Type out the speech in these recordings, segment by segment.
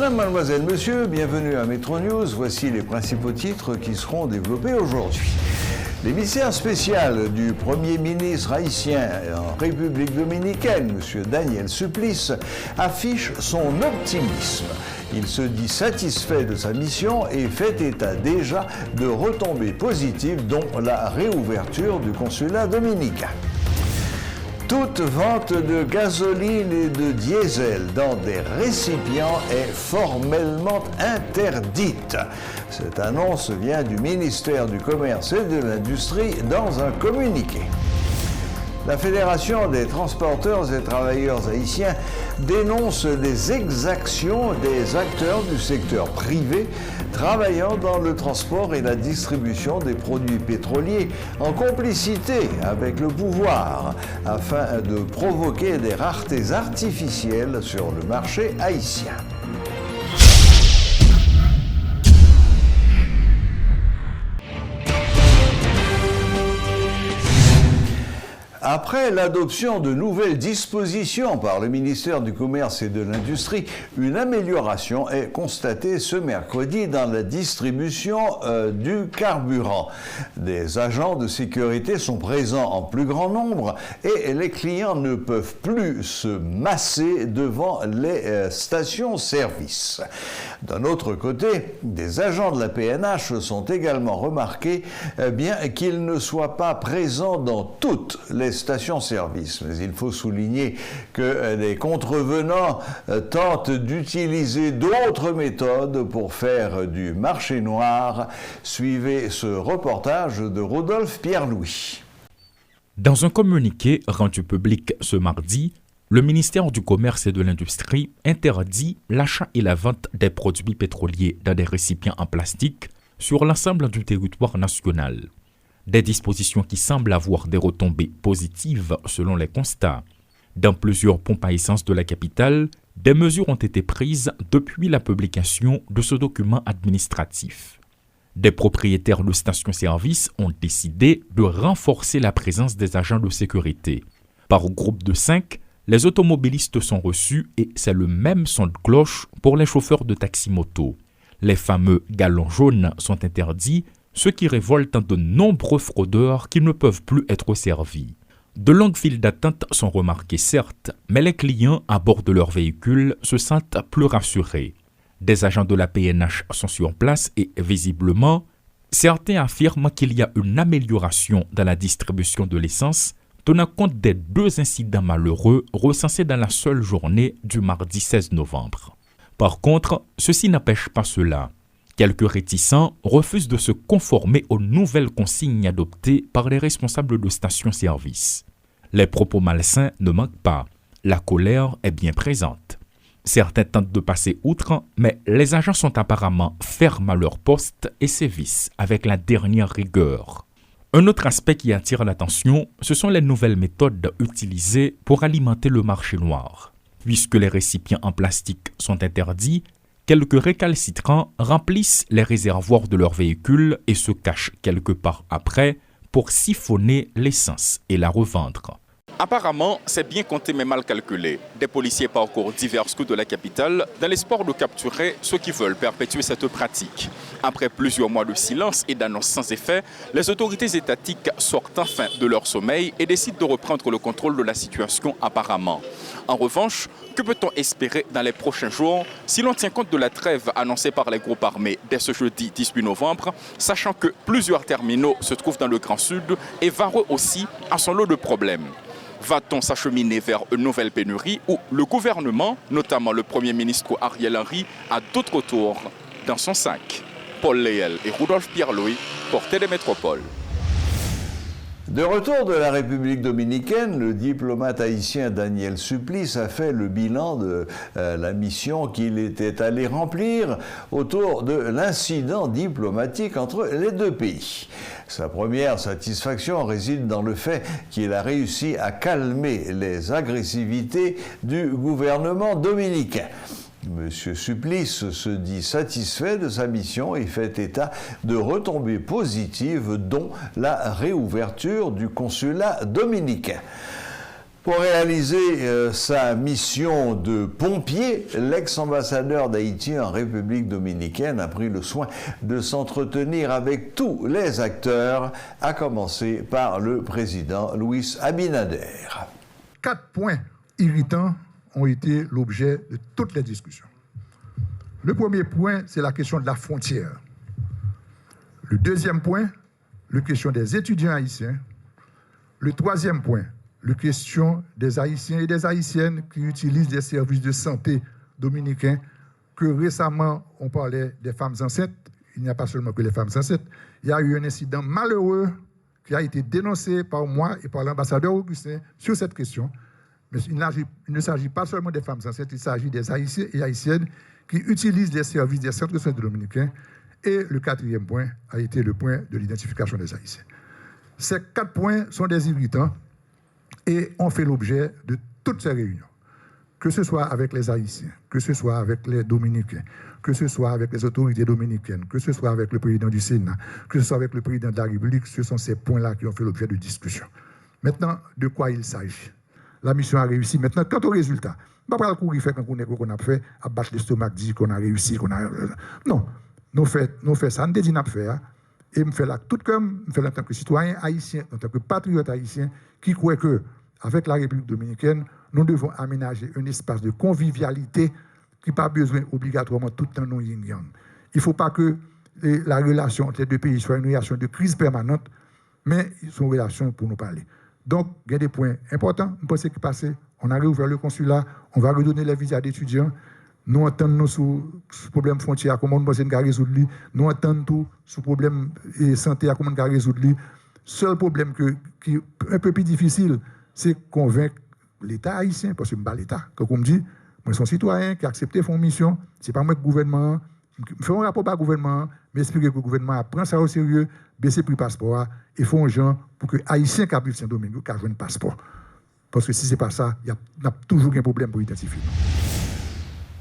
Mesdames, Mademoiselles, Messieurs, bienvenue à Metro News. Voici les principaux titres qui seront développés aujourd'hui. L'émissaire spécial du Premier ministre haïtien en République dominicaine, M. Daniel Supplice, affiche son optimisme. Il se dit satisfait de sa mission et fait état déjà de retombées positives, dont la réouverture du consulat dominicain. Toute vente de gasoline et de diesel dans des récipients est formellement interdite. Cette annonce vient du ministère du Commerce et de l'Industrie dans un communiqué. La Fédération des transporteurs et travailleurs haïtiens dénonce des exactions des acteurs du secteur privé travaillant dans le transport et la distribution des produits pétroliers en complicité avec le pouvoir afin de provoquer des raretés artificielles sur le marché haïtien. Après l'adoption de nouvelles dispositions par le ministère du Commerce et de l'Industrie, une amélioration est constatée ce mercredi dans la distribution du carburant. Des agents de sécurité sont présents en plus grand nombre et les clients ne peuvent plus se masser devant les stations-service. D'un autre côté, des agents de la PNH sont également remarqués, bien qu'ils ne soient pas présents dans toutes les stations-service. Mais il faut souligner que les contrevenants tentent d'utiliser d'autres méthodes pour faire du marché noir. Suivez ce reportage de Rodolphe Pierre-Louis. Dans un communiqué rendu public ce mardi, le ministère du Commerce et de l'Industrie interdit l'achat et la vente des produits pétroliers dans des récipients en plastique sur l'ensemble du territoire national. Des dispositions qui semblent avoir des retombées positives selon les constats. Dans plusieurs pompes à essence de la capitale, des mesures ont été prises depuis la publication de ce document administratif. Des propriétaires de stations-service ont décidé de renforcer la présence des agents de sécurité. Par groupe de 5, les automobilistes sont reçus et c'est le même son de cloche pour les chauffeurs de taxi-moto. Les fameux galons jaunes sont interdits, ce qui révolte de nombreux fraudeurs qui ne peuvent plus être servis. De longues files d'attente sont remarquées certes, mais les clients à bord de leur véhicule se sentent plus rassurés. Des agents de la PNH sont sur place et, visiblement, certains affirment qu'il y a une amélioration dans la distribution de l'essence, tenant compte des 2 incidents malheureux recensés dans la seule journée du mardi 16 novembre. Par contre, ceci n'empêche pas cela. Quelques réticents refusent de se conformer aux nouvelles consignes adoptées par les responsables de stations-service. Les propos malsains ne manquent pas. La colère est bien présente. Certains tentent de passer outre, mais les agents sont apparemment fermes à leur poste et sévissent avec la dernière rigueur. Un autre aspect qui attire l'attention, ce sont les nouvelles méthodes utilisées pour alimenter le marché noir. Puisque les récipients en plastique sont interdits, quelques récalcitrants remplissent les réservoirs de leurs véhicules et se cachent quelque part après pour siphonner l'essence et la revendre. Apparemment, c'est bien compté mais mal calculé. Des policiers parcourent divers coups de la capitale dans l'espoir de capturer ceux qui veulent perpétuer cette pratique. Après plusieurs mois de silence et d'annonces sans effet, les autorités étatiques sortent enfin de leur sommeil et décident de reprendre le contrôle de la situation apparemment. En revanche, que peut-on espérer dans les prochains jours si l'on tient compte de la trêve annoncée par les groupes armés dès ce jeudi 18 novembre, sachant que plusieurs terminaux se trouvent dans le Grand Sud et Vareux aussi a son lot de problèmes. Va-t-on s'acheminer vers une nouvelle pénurie où le gouvernement, notamment le Premier ministre Ariel Henry, a d'autres tours dans son sac? Paul Léel et Rodolphe Pierre-Louis, Portée des Métropoles. De retour de la République dominicaine, le diplomate haïtien Daniel Supplice a fait le bilan de la mission qu'il était allé remplir autour de l'incident diplomatique entre les 2 pays. Sa première satisfaction réside dans le fait qu'il a réussi à calmer les agressivités du gouvernement dominicain. M. Supplice se dit satisfait de sa mission et fait état de retombées positives, dont la réouverture du consulat dominicain. Pour réaliser sa mission de pompier, l'ex-ambassadeur d'Haïti en République dominicaine a pris le soin de s'entretenir avec tous les acteurs, à commencer par le président Louis Abinader. 4 points irritants ont été l'objet de toutes les discussions. Le premier point, c'est la question de la frontière. Le deuxième point, la question des étudiants haïtiens. Le troisième point, la question des Haïtiens et des Haïtiennes qui utilisent des services de santé dominicains, que récemment, on parlait des femmes enceintes. Il n'y a pas seulement que les femmes enceintes. Il y a eu un incident malheureux qui a été dénoncé par moi et par l'ambassadeur Augustin sur cette question. Mais il ne s'agit pas seulement des femmes enceintes, il s'agit des Haïtiens et Haïtiennes qui utilisent des services des centres de santé dominicains. Et le quatrième point a été le point de l'identification des Haïtiens. Ces 4 points sont des irritants et ont fait l'objet de toutes ces réunions, que ce soit avec les Haïtiens, que ce soit avec les Dominicains, que ce soit avec les autorités dominicaines, que ce soit avec le président du Sénat, que ce soit avec le président de la République. Ce sont ces points-là qui ont fait l'objet de discussions. Maintenant, de quoi il s'agit? La mission a réussi. Maintenant, quant au résultat, pas le courir fait qu'on a fait, à battre l'estomac, dire qu'on a réussi, qu'on a... Non, nous faisons ça, nous disons qu'on fait. Et je fais là tout comme, je fais en tant que citoyen haïtien, en tant que patriote haïtien, qui croit que, avec la République dominicaine, nous devons aménager un espace de convivialité qui n'a pas besoin obligatoirement tout le temps de yin-yang. Il ne faut pas que la relation entre les deux pays soit une relation de crise permanente, mais ils sont une relation pour nous parler. Donc, il y a des points importants. Je pense qu'il passé. On a réouvert le consulat, on va redonner les visas d'étudiants. Nous entendons sur le problème frontière, comment on peut résoudre. Nous entendons tout sur le problème de santé, comment on peut résoudre. Le seul problème qui est un peu plus difficile, c'est convaincre l'État haïtien, parce que je ne suis pas l'État. Comme on me dit, moi, je suis un citoyen qui a accepté son mission. Ce n'est pas moi le gouvernement. Je fais un rapport au gouvernement, mais expliquer que le gouvernement prend ça au sérieux, baisser le prix du passeport et font un genre pour que les Haïtiens qui habitent Saint-Domingue aient un passeport. Parce que si ce n'est pas ça, il y a toujours un problème pour identifier.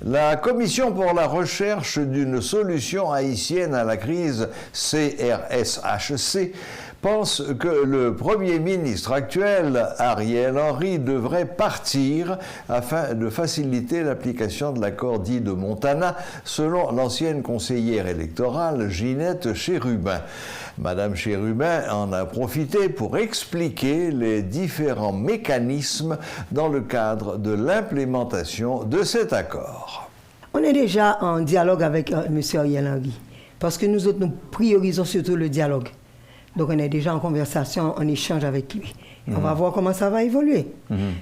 La Commission pour la recherche d'une solution haïtienne à la crise, CRSHC, pense que le Premier ministre actuel, Ariel Henry, devrait partir afin de faciliter l'application de l'accord dit de Montana, selon l'ancienne conseillère électorale Ginette Chérubin. Madame Chérubin en a profité pour expliquer les différents mécanismes dans le cadre de l'implémentation de cet accord. On est déjà en dialogue avec M. Ariel Henry, parce que nous autres, nous priorisons surtout le dialogue. Donc on est déjà en conversation, en échange avec lui. On va voir comment ça va évoluer.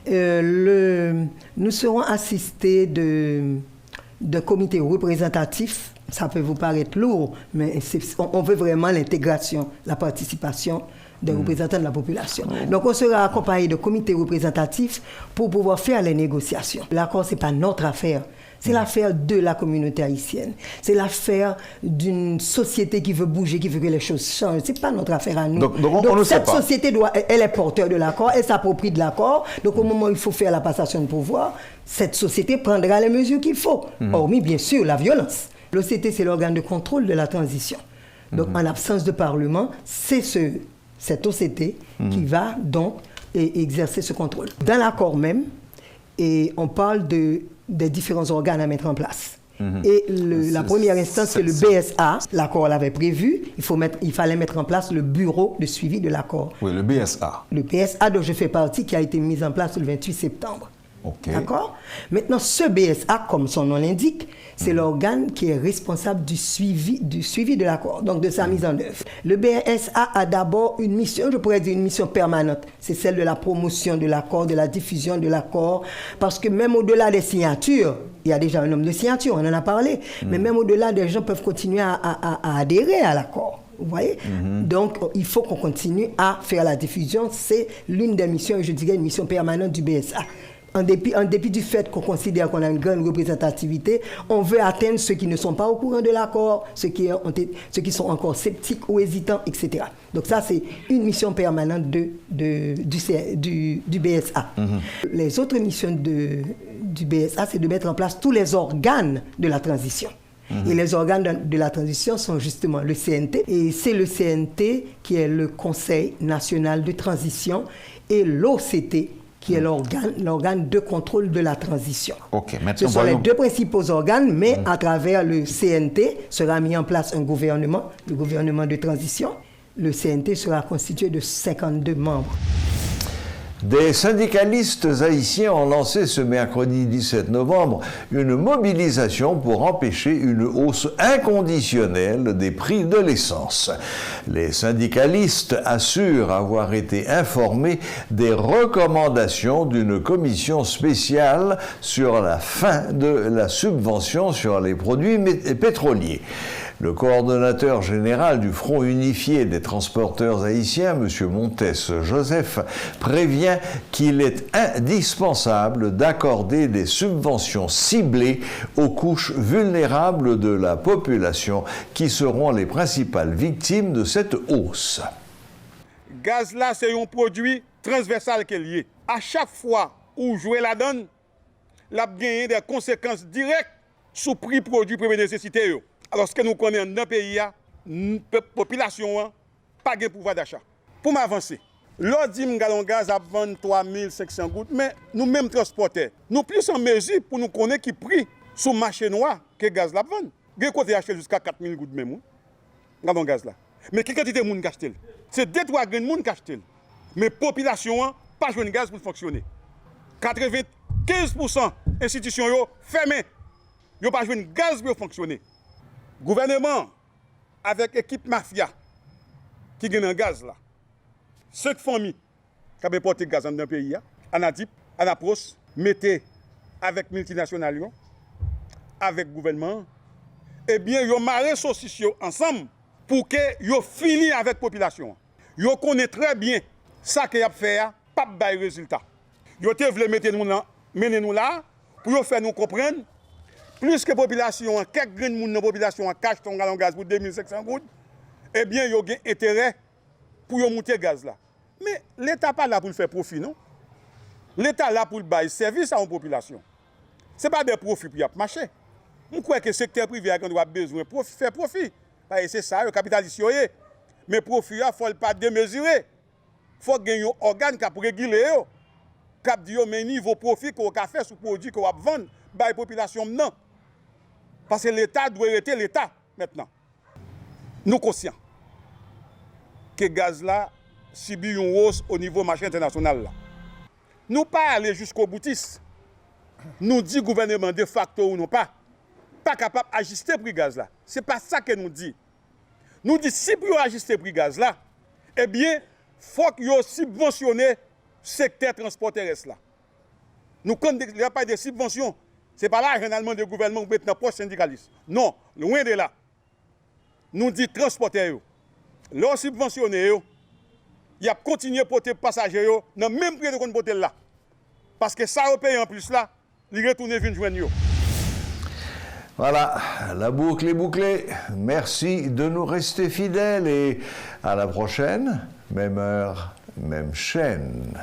Nous serons assistés de comités représentatifs. Ça peut vous paraître lourd, mais on veut vraiment l'intégration, la participation des représentants de la population. Donc on sera accompagné de comités représentatifs pour pouvoir faire les négociations. L'accord, ce n'est pas notre affaire. C'est l'affaire de la communauté haïtienne. C'est l'affaire d'une société qui veut bouger, qui veut que les choses changent. Ce n'est pas notre affaire à nous. Donc on cette société, elle est porteur de l'accord, elle s'approprie de l'accord. Donc au moment où il faut faire la passation de pouvoir, cette société prendra les mesures qu'il faut. Hormis, bien sûr, la violence. L'OCT, c'est l'organe de contrôle de la transition. Donc en absence de Parlement, c'est cette OCT qui va donc exercer ce contrôle. Dans l'accord même, et on parle des différents organes à mettre en place. Et la première instance, c'est le BSA. L'accord l'avait prévu. Il fallait mettre en place le bureau de suivi de l'accord. Oui, le BSA. Le BSA dont je fais partie, qui a été mis en place le 28 septembre. Okay. D'accord? Maintenant, ce BSA, comme son nom l'indique, c'est l'organe qui est responsable du suivi de l'accord, donc de sa mise en œuvre. Le BSA a d'abord une mission, je pourrais dire une mission permanente. C'est celle de la promotion de l'accord, de la diffusion de l'accord, parce que même au-delà des signatures, il y a déjà un nombre de signatures, on en a parlé, mais même au-delà, des gens peuvent continuer à adhérer à l'accord. Vous voyez? Donc, il faut qu'on continue à faire la diffusion. C'est l'une des missions, et je dirais une mission permanente du BSA. En dépit du fait qu'on considère qu'on a une grande représentativité, on veut atteindre ceux qui ne sont pas au courant de l'accord, ceux qui sont encore sceptiques ou hésitants, etc. Donc ça, c'est une mission permanente du BSA. Les autres missions du BSA, c'est de mettre en place tous les organes de la transition. Et les organes de la transition sont justement le CNT. Et c'est le CNT qui est le Conseil national de transition et l'OCT qui est l'organe de contrôle de la transition. Ok, maintenant, ce sont les deux principaux organes, mais à travers le CNT sera mis en place un gouvernement, le gouvernement de transition. Le CNT sera constitué de 52 membres. Des syndicalistes haïtiens ont lancé ce mercredi 17 novembre une mobilisation pour empêcher une hausse inconditionnelle des prix de l'essence. Les syndicalistes assurent avoir été informés des recommandations d'une commission spéciale sur la fin de la subvention sur les produits pétroliers. Le coordonnateur général du Front unifié des transporteurs haïtiens, M. Montes Joseph, prévient qu'il est indispensable d'accorder des subventions ciblées aux couches vulnérables de la population qui seront les principales victimes de cette hausse. Gaz là, c'est un produit transversal qui est lié. À chaque fois où jouer la donne, la gagné des conséquences directes sur le prix produit première nécessité. Alors, ce que nous connaissons dans le pays, la population n'a pas de pouvoir d'achat. Pour m'avancer, l'autre dit que le gaz à 23 500 gouttes, mais nous-mêmes transporteurs, nous plus en mesure pour nous connaître qui prix sur le marché noir que le gaz là vend. Il y a côté acheter jusqu'à 4 000 gouttes même, le gaz là. Mais quelle quantité de monde qui achète? C'est 2-3 grains de monde qui achète. Mais la population n'a pas joué de gaz pour fonctionner. 95% des institutions fermées. Ils n'ont pas joué de gaz pour fonctionner. Gouvernement, avec l'équipe mafia qui gagne un gaz là, 5 familles qui ont importé gaz dans le pays, Anadip, Anapros, mettez avec multinationales, avec le gouvernement, eh bien, ils ont marré saucisses ensemble pour que ils finissent avec la population. Ils connaissent très bien ça qu'ils ont fait, pas de résultat. Ils ont voulu mener nous là pour faire nous comprendre. Plus que la population, quelques grains de monde dans la population cache ton gallon de gaz pour 2500 gouttes, eh bien, il y a intérêt pour monter le gaz là. Mais l'État n'est pas là pour le faire profit, non? L'État est là pour le bailler service à la population. Ce n'est pas des profits pour y marcher. Je crois que le secteur privé a besoin de faire profit. C'est ça, le capitalisme. Mais le profit, il ne faut pas démesurer. Il faut gagner un organe qui a réguler. Qui a dit, mais niveau profit qu'on a fait sur le produit qu'on va vendre, la population non. Parce que l'État doit arrêter l'État maintenant. Nous sommes conscients que le gaz là subit une hausse au niveau marché international. Nous ne pas aller jusqu'au boutiste. Nous dit gouvernement de facto ou non pas capable d'ajuster le prix gaz là. Ce n'est pas ça que nous dit. Nous dit si pour ajuster le prix gaz là, eh bien, il faut qu'il y ait subventionné le secteur transport terrestre là. Nous il n'y a pas de subventions. Ce n'est pas là généralement le gouvernement qui met dans le poste syndicaliste. Non, loin de là. Nous dit transporteurs, leur subventionner, il y a continué à porter passagers dans le même prix de qu'on porte là. Parce que ça, on paye en plus là, il retourne venir joindre. Voilà, la boucle est bouclée. Merci de nous rester fidèles et à la prochaine, même heure, même chaîne.